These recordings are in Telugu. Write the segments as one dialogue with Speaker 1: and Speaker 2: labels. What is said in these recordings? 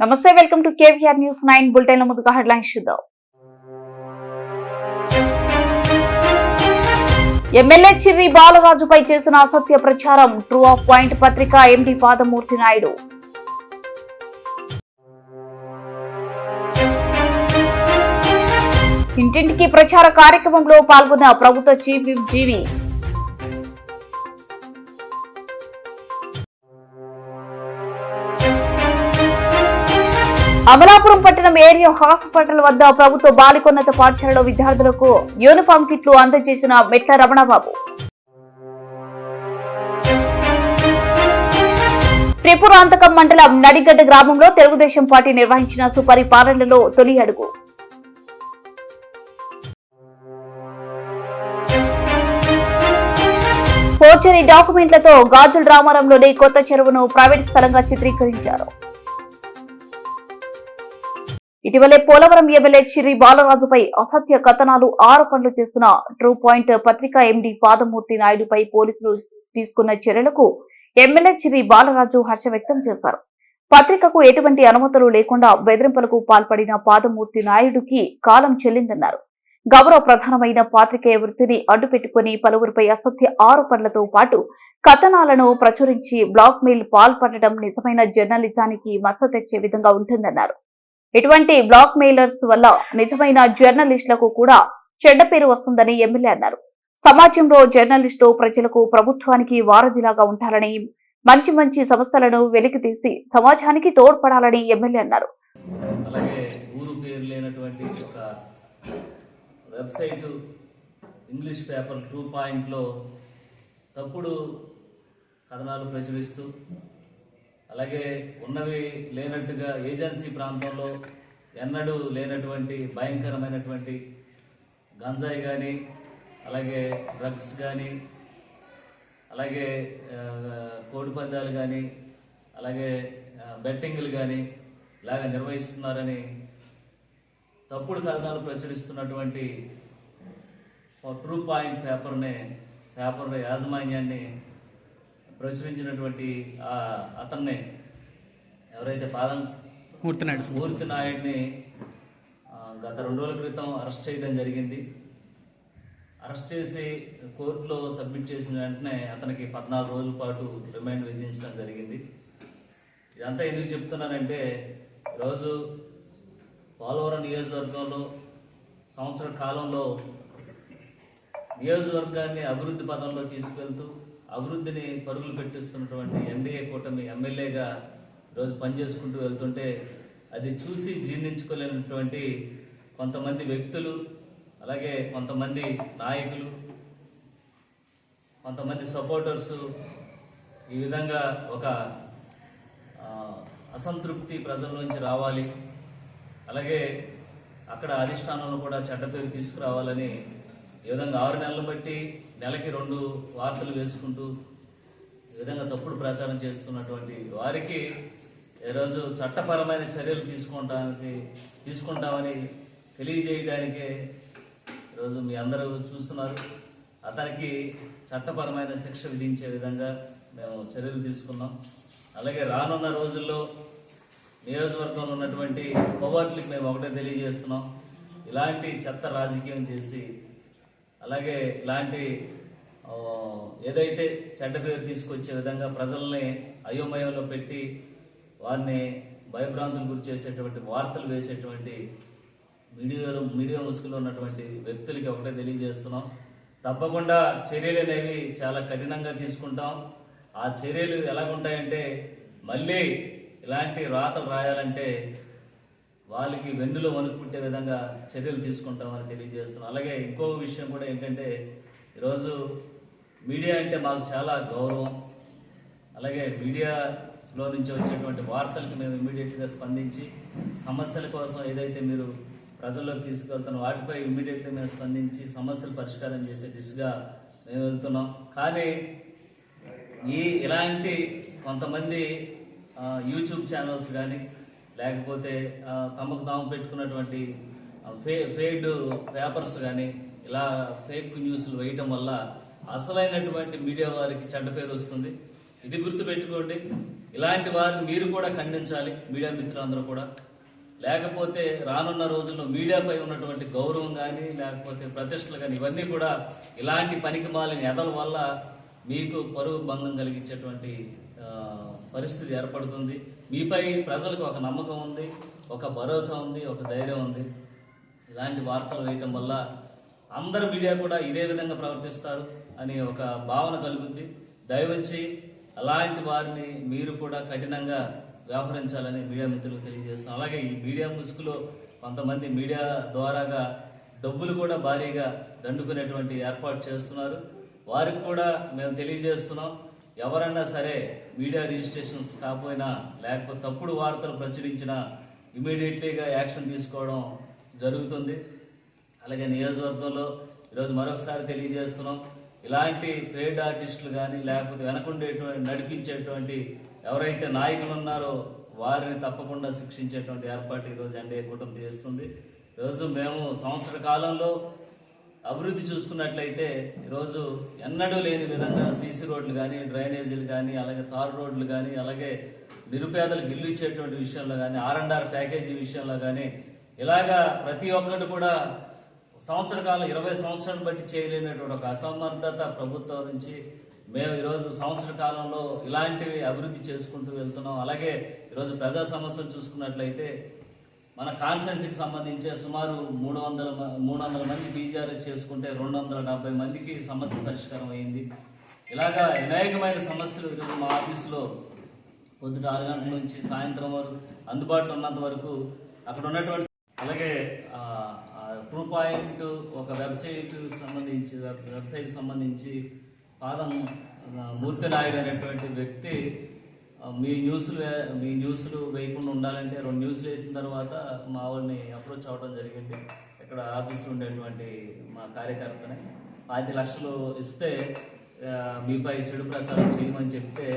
Speaker 1: నమస్తే, welcome to KVR news 9 bulletin. ముందుగా హెడ్లైన్స్ చూద్దాం. ఎమ్మెల్యే చిర్రి బాలరాజుపై చేసిన అసత్య ప్రచారం. ట్రూ ఆఫ్ పాయింట్ పత్రిక ఎండి పాదమూర్తి నాయుడు. ఇంటింటికి ప్రచార కార్యక్రమంలో పాల్గొన్న ప్రభుత్వ చీఫ్ విప్ జీవి. అమలాపురం పట్టణం ఏరియా హాస్పిటల్ వద్ద ప్రభుత్వ బాలికోన్నత పాఠశాలలో విద్యార్థులకు యూనిఫామ్ కిట్లు అందజేసిన మెట్ల రమణబాబు. త్రిపురాంతకం మండలం నడిగడ్డ గ్రామంలో తెలుగుదేశం పార్టీ నిర్వహించిన సుపరిపాలనలో తొలి అడుగు. ఫోర్జరీ డాక్యుమెంట్లతో గాజుల రామారంలోని కొత్త చెరువును ప్రైవేట్ స్థలంగా చిత్రీకరించారు. ఇటీవలే పోలవరం ఎమ్మెల్యే చిర్రి బాలరాజుపై అసత్య కథనాలు, ఆరోపణలు చేస్తున్న ట్రూ పాయింట్ పత్రిక ఎండి పాదమూర్తి నాయుడుపై పోలీసులు తీసుకున్న చర్యలకు ఎమ్మెల్యే చిర్రి బాలరాజు హర్ష వ్యక్తం చేశారు. పత్రికకు ఎటువంటి అనుమతులు లేకుండా బెదిరింపులకు పాల్పడిన పాదమూర్తి నాయుడుకి కాలం చెల్లిందన్నారు. గౌరవ ప్రధానమైన పాత్రికేయ వృత్తిని అడ్డుపెట్టుకుని పలువురిపై అసత్య ఆరోపణలతో పాటు కథనాలను ప్రచురించి బ్లాక్ మెయిల్ పాల్పడటం నిజమైన జర్నలిజానికి మచ్చ తెచ్చే విధంగా ఉంటుందన్నారు. ఇటువంటి బ్లాక్ మెయిలర్స్ వల్ల నిజమైన జర్నలిస్టులకు కూడా చెడ్డ పేరు వస్తుందని ఎమ్మెల్యే అన్నారు. సమాజంలో జర్నలిస్టులు ప్రజలకు, ప్రభుత్వానికి వారధిలాగా ఉంటారని, మంచి మంచి సమస్యలను వెలికితీసి సమాజానికి తోడ్పడాలని ఎమ్మెల్యే అన్నారు.
Speaker 2: అలాగే ఊరు పేరు లేనటువంటి ఒక వెబ్సైట్ ఇంగ్లీష్ పేపర్ 2 పాయింట్లో తప్పుడు కథనాలు ప్రచురిస్తూ, అలాగే ఉన్నవి లేనట్టుగా ఏజెన్సీ ప్రాంతంలో ఎన్నడూ లేనటువంటి భయంకరమైనటువంటి గంజాయి కానీ, అలాగే డ్రగ్స్ కానీ, అలాగే కోడిపందాలు కానీ, అలాగే బెట్టింగ్లు కానీ ఇలాగ నిర్వహిస్తున్నారని తప్పుడు కథనాలు ప్రచురిస్తున్నటువంటి ట్రూ పాయింట్ పేపర్ యాజమాన్యాన్ని ప్రచురించినటువంటి అతన్ని ఎవరైతే పాదమూర్తి నాయుడిని గత 2 రోజుల క్రితం అరెస్ట్ చేయడం జరిగింది. అరెస్ట్ చేసి కోర్టులో సబ్మిట్ చేసిన వెంటనే అతనికి 14 రోజుల పాటు రిమాండ్ విధించడం జరిగింది. ఇదంతా ఎందుకు చెప్తున్నానంటే, ఈరోజు పోలవరం నియోజకవర్గంలో సంవత్సర కాలంలో నియోజకవర్గాన్ని అభివృద్ధి పదంలో తీసుకెళ్తూ అభివృద్ధిని పరుగులు పెట్టిస్తున్నటువంటి ఎన్డీఏ కూటమి ఎమ్మెల్యేగా ఈరోజు పనిచేసుకుంటూ వెళ్తుంటే అది చూసి జీర్ణించుకోలేనటువంటి కొంతమంది వ్యక్తులు, అలాగే కొంతమంది నాయకులు, కొంతమంది సపోర్టర్స్ ఈ విధంగా ఒక అసంతృప్తి ప్రజల్లోంచి రావాలి, అలాగే అక్కడ అధిష్టానంలో కూడా చెడ్డ పేరు తీసుకురావాలని ఈ విధంగా 6 నెలలు బట్టి నెలకి 2 వార్తలు వేసుకుంటూ ఈ విధంగా తప్పుడు ప్రచారం చేస్తున్నటువంటి వారికి ఈరోజు చట్టపరమైన చర్యలు తీసుకుంటామని తెలియజేయడానికే ఈరోజు మీ అందరూ చూస్తున్నారు. అతనికి చట్టపరమైన శిక్ష విధించే విధంగా మేము చర్యలు తీసుకున్నాం. అలాగే రానున్న రోజుల్లో నియోజకవర్గంలో ఉన్నటువంటి కోవర్ట్లకి మేము ఒకటే తెలియజేస్తున్నాం, ఇలాంటి చెత్త రాజకీయం చేసి, అలాగే ఇలాంటి ఏదైతే చెడ్డ పేరు తీసుకొచ్చే విధంగా ప్రజల్ని అయోమయంలో పెట్టి వారిని భయభ్రాంతులు గురి చేసేటువంటి వార్తలు వేసేటువంటి మీడియా ముసుగులో ఉన్నటువంటి వ్యక్తులకి ఒకటే తెలియజేస్తున్నాం, తప్పకుండా చర్యలు అనేవి చాలా కఠినంగా తీసుకుంటాం. ఆ చర్యలు ఎలాగుంటాయంటే, మళ్ళీ ఇలాంటి రాతలు రాయాలంటే వాళ్ళకి వెన్నులో వణుకు పుట్టే విధంగా చర్యలు తీసుకుంటామని తెలియజేస్తున్నాం. అలాగే ఇంకో విషయం కూడా ఏంటంటే, ఈరోజు మీడియా అంటే మాకు చాలా గౌరవం. అలాగే మీడియాలో నుంచి వచ్చేటువంటి వార్తలకు మేము ఇమ్మీడియట్గా స్పందించి సమస్యల కోసం ఏదైతే మీరు ప్రజల్లోకి తీసుకెళ్తున్న వాటిపై ఇమ్మీడియట్గా మేము స్పందించి సమస్యలు పరిష్కారం చేసే దిశగా మేము వెళ్తున్నాం. కానీ ఇలాంటి కొంతమంది యూట్యూబ్ ఛానల్స్ కానీ, లేకపోతే తమకు తాము పెట్టుకున్నటువంటి ఫేక్ పేపర్స్ కానీ ఇలా ఫేక్ న్యూస్లు వేయటం వల్ల అసలైనటువంటి మీడియా వారికి చెడ్డ పేరు వస్తుంది. ఇది గుర్తుపెట్టుకోండి. ఇలాంటి వారిని మీరు కూడా ఖండించాలి, మీడియా మిత్రులందరూ కూడా. లేకపోతే రానున్న రోజుల్లో మీడియాపై ఉన్నటువంటి గౌరవం కానీ లేకపోతే ప్రతిష్టలు కానీ ఇవన్నీ కూడా ఇలాంటి పనికి మాలిన ఎదల వల్ల మీకు పరువు భంగం కలిగించేటువంటి పరిస్థితి ఏర్పడుతుంది. మీపై ప్రజలకు ఒక నమ్మకం ఉంది, ఒక భరోసా ఉంది, ఒక ధైర్యం ఉంది. ఇలాంటి వార్తలు వేయటం వల్ల అందరు మీడియా కూడా ఇదే విధంగా ప్రవర్తిస్తారు అని ఒక భావన కలుగుద్ది. దయవుంచి అలాంటి వారిని మీరు కూడా కఠినంగా వ్యవహరించాలని మీడియా మిత్రులకు తెలియజేస్తాం. అలాగే ఈ మీడియా ముసుగులో కొంతమంది మీడియా ద్వారాగా డబ్బులు కూడా భారీగా దండుకునేటువంటి ఏర్పాటు చేస్తున్నారు. వారికి కూడా మేము తెలియజేస్తున్నాం, ఎవరన్నా సరే మీడియా రిజిస్ట్రేషన్స్ కాకపోయినా లేకపోతే తప్పుడు వార్తలు ప్రచురించినా ఇమీడియట్లీగా యాక్షన్ తీసుకోవడం జరుగుతుంది. అలాగే నియోజకవర్గంలో ఈరోజు మరొకసారి తెలియజేస్తున్నాం, ఇలాంటి పెయిడ్ ఆర్టిస్టులు కానీ లేకపోతే వెనకుండేటువంటి నడిపించేటువంటి ఎవరైతే నాయకులు ఉన్నారో వారిని తప్పకుండా శిక్షించేటువంటి ఏర్పాటు ఈరోజు ఎన్డీఏ కూటమి చేస్తుంది. ఈరోజు మేము సంవత్సర కాలంలో అభివృద్ధి చూసుకున్నట్లయితే ఈరోజు ఎన్నడూ లేని విధంగా సీసీ రోడ్లు కానీ, డ్రైనేజీలు కానీ, అలాగే తారు రోడ్లు కానీ, అలాగే నిరుపేదలకు ఇల్లు ఇచ్చేటువంటి విషయంలో కానీ, R&R ప్యాకేజీ విషయంలో కానీ ఇలాగా ప్రతి ఒక్కటి కూడా సంవత్సర కాలం 20 సంవత్సరాలు బట్టి చేయలేనటువంటి ఒక అసమర్థత ప్రభుత్వం నుంచి మేము ఈరోజు సంవత్సర కాలంలో ఇలాంటివి అభివృద్ధి చేసుకుంటూ వెళ్తున్నాం. అలాగే ఈరోజు ప్రజా సమస్యలు చూసుకున్నట్లయితే మన కాన్స్టిట్యున్సీకి సంబంధించి సుమారు 300 మంది బీజీఆర్ఎస్ చేసుకుంటే 270 మందికి సమస్య పరిష్కారం అయింది. ఇలాగా అనేకమైన సమస్యలు ఈరోజు మా ఆఫీసులో పొద్దుట 6 గంటల నుంచి సాయంత్రం వరకు అందుబాటులో ఉన్నంత వరకు అక్కడ ఉన్నటువంటి, అలాగే ట్రూ పాయింట్ ఒక వెబ్సైట్ సంబంధించి పాదం మూర్తి నాయుడు అనేటువంటి వ్యక్తి మీ న్యూస్లు వేయకుండా ఉండాలంటే 2 న్యూస్లు వేసిన తర్వాత మా వాళ్ళని అప్రోచ్ అవ్వడం జరిగింది. ఇక్కడ ఆఫీసులో ఉండేటువంటి మా కార్యకర్తని 5 లక్షలు ఇస్తే మీపై చెడు ప్రచారం చేయమని చెప్తే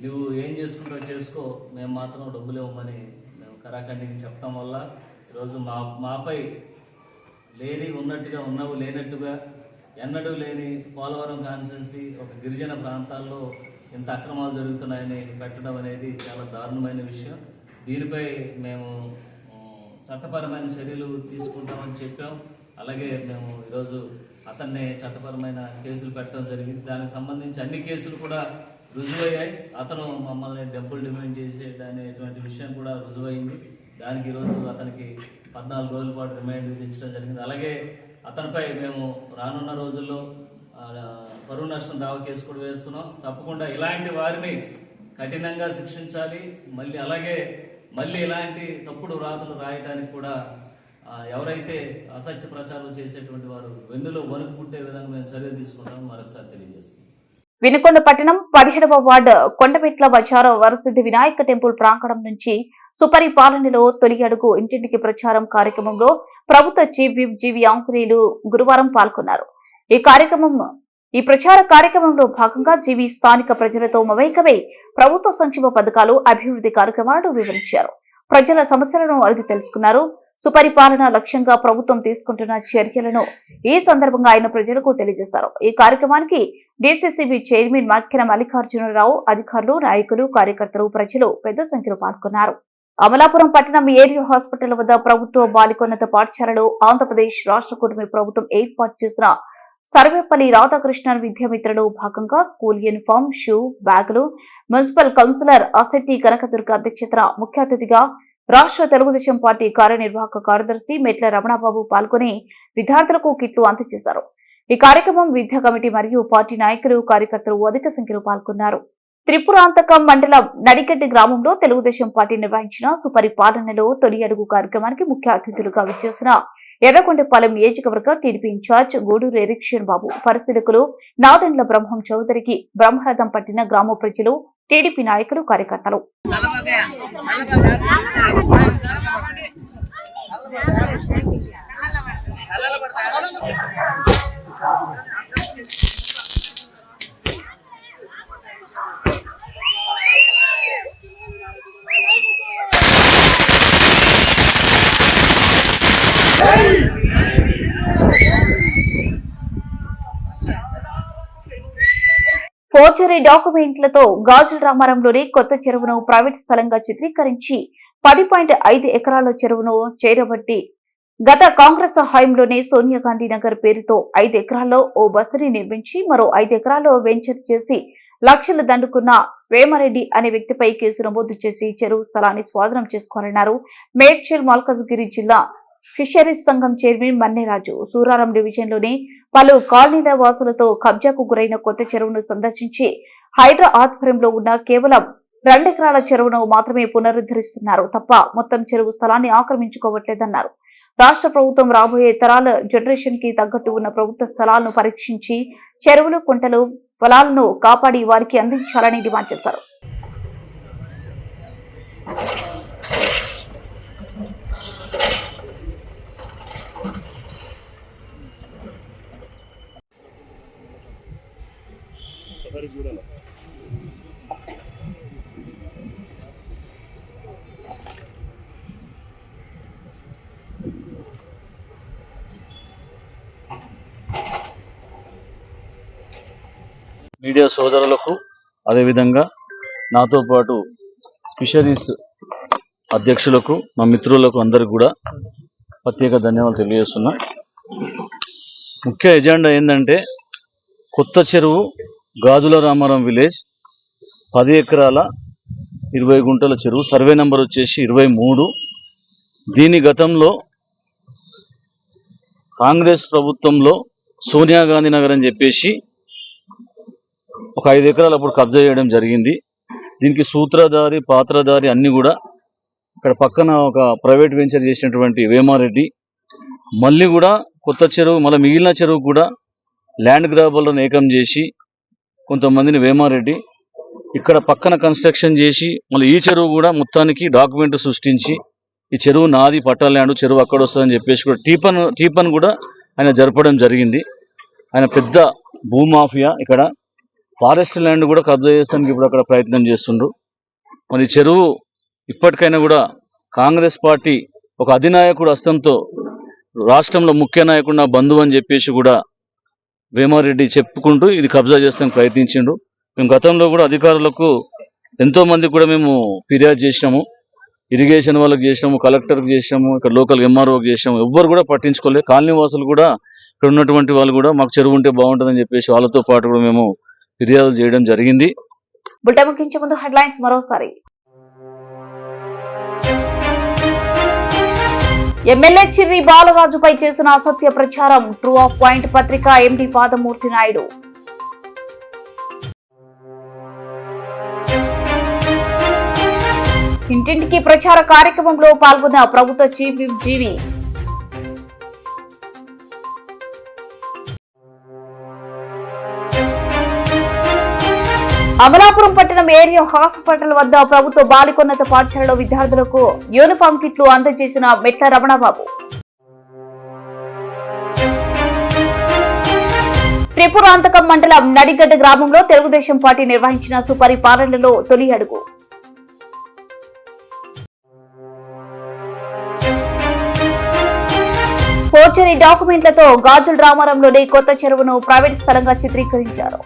Speaker 2: నువ్వు ఏం చేసుకుంటావో చేసుకో, మేము మాత్రం డబ్బులు ఇవ్వమని మేము కరాఖండికి చెప్పడం వల్ల ఈరోజు మాపై లేని ఉన్నట్టుగా ఉన్నవు లేనట్టుగా ఎన్నడూ లేని పోలవరం కాన్స్టిట్యున్సీ ఒక గిరిజన ప్రాంతాల్లో ఇంత అక్రమాలు జరుగుతున్నాయని పెట్టడం అనేది చాలా దారుణమైన విషయం. దీనిపై మేము చట్టపరమైన చర్యలు తీసుకుంటామని చెప్పాం. అలాగే మేము ఈరోజు అతన్ని చట్టపరమైన కేసులు పెట్టడం జరిగింది. దానికి సంబంధించి అన్ని కేసులు కూడా రుజువయ్యాయి. అతను మమ్మల్ని డబ్బులు డిమాండ్ చేసేటనేటువంటి విషయం కూడా రుజువైంది. దానికి ఈరోజు అతనికి 14 రోజుల పాటు రిమాండ్ విధించడం జరిగింది. అలాగే అతనిపై మేము రానున్న రోజుల్లో పరువు నష్టం దావా కేసు కూడా వేస్తున్నాం. తప్పకుండా ఇలాంటి వారిని కఠినంగా శిక్షించాలి. మళ్ళీ ఇలాంటి తప్పుడు వ్రాతలు రాయడానికి కూడా ఎవరైతే అసత్య ప్రచారాలు చేసేటువంటి వారు వెన్నులో వణుకు పుట్టే విధంగా మేము చర్యలు తీసుకుంటామని మరొకసారి తెలియజేస్తున్నాం.
Speaker 1: వినుకొండ పట్టణం 17వ వార్డు కొండమెట్ల బజారు వరసిద్ధి వినాయక టెంపుల్ ప్రాంగణం నుంచి సుపరిపాలనలో తొలి అడుగు ఇంటింటికి ప్రచారం కార్యక్రమంలో ప్రభుత్వ చీఫ్ విప్ జీవి ఆంజనేయులు గురువారం పాల్గొన్నారు. ఈ ప్రచార కార్యక్రమంలో భాగంగా జీవి స్థానిక ప్రజలతో మమేకమై ప్రభుత్వ సంక్షేమ పథకాలు, అభివృద్ధి కార్యక్రమాలను వివరించారు. ప్రజల సమస్యలను అడిగి తెలుసుకున్నారు. సుపరిపాలన లక్ష్యంగా ప్రభుత్వం తీసుకుంటున్న చర్యలను ఈ సందర్భంగా ఆయన ప్రజలకు తెలియజేశారు. ఈ కార్యక్రమానికి డీసీసీబీ చైర్మన్ మక్కెన మల్లికార్జునరావు, అధికారులు, నాయకులు, కార్యకర్తలు, ప్రజలు పెద్ద సంఖ్యలో పాల్గొన్నారు. అమలాపురం పట్టణం ఏరియా హాస్పిటల్ వద్ద ప్రభుత్వ బాలికోన్నత పాఠశాలలో ఆంధ్రప్రదేశ్ రాష్ట్ర కూటమి ప్రభుత్వం ఏర్పాటు చేసిన సర్వేపల్లి రాధాకృష్ణన్ విద్యామిత్రలో భాగంగా స్కూల్ యూనిఫామ్, షూ, బ్యాగులు మున్సిపల్ కౌన్సిలర్ అసెట్టి కనకదుర్గ అధ్యక్షతన ముఖ్య అతిథిగా రాష్ట్ర తెలుగుదేశం పార్టీ కార్యనిర్వాహక కార్యదర్శి మెట్ల రమణబాబు పాల్గొని విద్యార్థులకు కిట్లు అందజేశారు. ఈ కార్యక్రమం విద్యా కమిటీ మరియు పార్టీ నాయకులు, కార్యకర్తలు అధిక సంఖ్యలో పాల్గొన్నారు. త్రిపురాంతకం మండలం నడిగడ్డి గ్రామంలో తెలుగుదేశం పార్టీ నిర్వహించిన సుపరిపాలనలో తొలి అడుగు కార్యక్రమానికి ముఖ్య అతిథులుగా విచ్చేసిన ఎర్రగొండపాలెం నియోజకవర్గ టీడీపీ ఇన్ఛార్జ్ గూడూరు ఎరిక్షన్ బాబు, పరిశీలకులు నాదెండ్ల బ్రహ్మం చౌదరికి బ్రహ్మరథం పట్టిన గ్రామ ప్రజలు, టీడీపీ నాయకులు, కార్యకర్తలు. ఫోర్జరీ డాక్యుమెంట్లతో గాజుల రామారంలోని కొత్త చెరువును ప్రైవేట్ స్థలంగా చిత్రీకరించి 10.5 ఎకరాల చెరువును చేరబట్టి గత కాంగ్రెస్ హయాంలోనే సోనియా గాంధీ నగర్ పేరుతో 5 ఎకరాల్లో ఓ బస్సుని నిర్మించి మరో 5 ఎకరాల్లో వెంచర్ చేసి లక్షలు దండుకున్న వేమారెడ్డి అనే వ్యక్తిపై కేసు నమోదు చేసి చెరువు స్థలాన్ని స్వాధీనం చేసుకోవాలన్నారు మేడ్చల్ మల్కాజ్గిరి జిల్లా ఫిషరీస్ సంఘం చైర్మన్ మన్నెరాజు. సూరారం డివిజన్లోని పలు కాలనీల వాసులతో కబ్జాకు గురైన కొత్త చెరువును సందర్శించి హైడ్రా ఆధ్వర్యంలో ఉన్న కేవలం 2 ఎకరాల చెరువును మాత్రమే పునరుద్ధరిస్తున్నారు తప్ప మొత్తం చెరువు స్థలాన్ని ఆక్రమించుకోవట్లేదన్నారు. రాష్ట్ర ప్రభుత్వం రాబోయే తరాల జనరేషన్ కి తగ్గట్టు ఉన్న ప్రభుత్వ స్థలాలను పరీక్షించి చెరువులు, కుంటలు, పొలాలను కాపాడి వారికి అందించాలని డిమాండ్ చేశారు.
Speaker 3: మీడియా సోదరులకు అదేవిధంగా నాతో పాటు ఫిషరీస్ అధ్యక్షులకు మా మిత్రులకు అందరికి కూడా ప్రత్యేక ధన్యవాదాలు తెలియజేస్తున్నా. ముఖ్య ఎజెండా ఏంటంటే కొత్త చెరువు గాజుల రామారం విలేజ్ 10 ఎకరాల 20 గుంటల చెరువు, సర్వే నంబర్ వచ్చేసి 23. దీని గతంలో కాంగ్రెస్ ప్రభుత్వంలో సోనియా గాంధీ నగర్ అని చెప్పేసి ఒక 5 ఎకరాలు అప్పుడు కబ్జా చేయడం జరిగింది. దీనికి సూత్రధారి, పాత్రధారి అన్ని కూడా ఇక్కడ పక్కన ఒక ప్రైవేట్ వెంచర్ చేసినటువంటి వేమారెడ్డి, మళ్ళీ కూడా కొత్త చెరువు మళ్ళీ మిగిలిన చెరువు కూడా ల్యాండ్ గ్రాబర్లను ఏకం చేసి కొంతమందిని వేమారెడ్డి ఇక్కడ పక్కన కన్స్ట్రక్షన్ చేసి మళ్ళీ ఈ చెరువు కూడా మొత్తానికి డాక్యుమెంట్ సృష్టించి ఈ చెరువు నాది, పట్టా ల్యాండ్, చెరువు అక్కడ వస్తుందని చెప్పేసి కూడా టీపన్ కూడా ఆయన జరపడం జరిగింది. ఆయన పెద్ద భూమాఫియా. ఇక్కడ ఫారెస్ట్ ల్యాండ్ కూడా కబ్జా చేస్తానికి ఇప్పుడు అక్కడ ప్రయత్నం చేస్తుండ్రు. మరి చెరువు ఇప్పటికైనా కూడా కాంగ్రెస్ పార్టీ ఒక అధినాయకుడు హస్తంతో రాష్ట్రంలో ముఖ్య నాయకుడు నా బంధువు అని చెప్పేసి కూడా వేమారెడ్డి చెప్పుకుంటూ ఇది కబ్జా చేస్తానికి ప్రయత్నించిండు. మేము గతంలో కూడా అధికారులకు ఎంతో మంది కూడా మేము ఫిర్యాదు చేసినాము. ఇరిగేషన్ వాళ్ళకి చేసినాము, కలెక్టర్కి చేసినాము, ఇక్కడ లోకల్ ఎంఆర్ఓకి చేసినాము. ఎవ్వరు కూడా పట్టించుకోలేదు. కాలనీ వాసులు కూడా ఇక్కడ ఉన్నటువంటి వాళ్ళు కూడా మాకు చెరువు ఉంటే బాగుంటుందని చెప్పేసి వాళ్ళతో పాటు కూడా మేము ఫిర్యాదులు చేయడం జరిగింది.
Speaker 1: బులెటిన్ ముగించే ముందు హెడ్లైన్స్ మరోసారి. ఎమ్మెల్యే చిర్రి బాలరాజుపై చేసిన అసత్య ప్రచారం ట్రూ ఆఫ్ పాయింట్ పత్రిక ఎండి పాదమూర్తి నాయుడు. ఇంటింటికి ప్రచార కార్యక్రమంలో పాల్గొన్న ప్రభుత్వ చీఫ్ విప్ జీవి. అమలాపురం పట్టణం ఏరియా హాస్పిటల్ వద్ద ప్రభుత్వ బాలికోన్నత పాఠశాలలో విద్యార్థులకు యూనిఫామ్ కిట్లు అందజేసిన మెట్ల రమణబాబు. త్రిపురాంతకం మండలం నడిగడ్డ గ్రామంలో తెలుగుదేశం పార్టీ నిర్వహించిన సుపరిపాలనలో తొలి అడుగు. ఫోర్జరీ డాక్యుమెంట్లతో గాజుల రామారంలోని కొత్త చెరువును ప్రైవేట్ స్థలంగా చిత్రీకరించారు.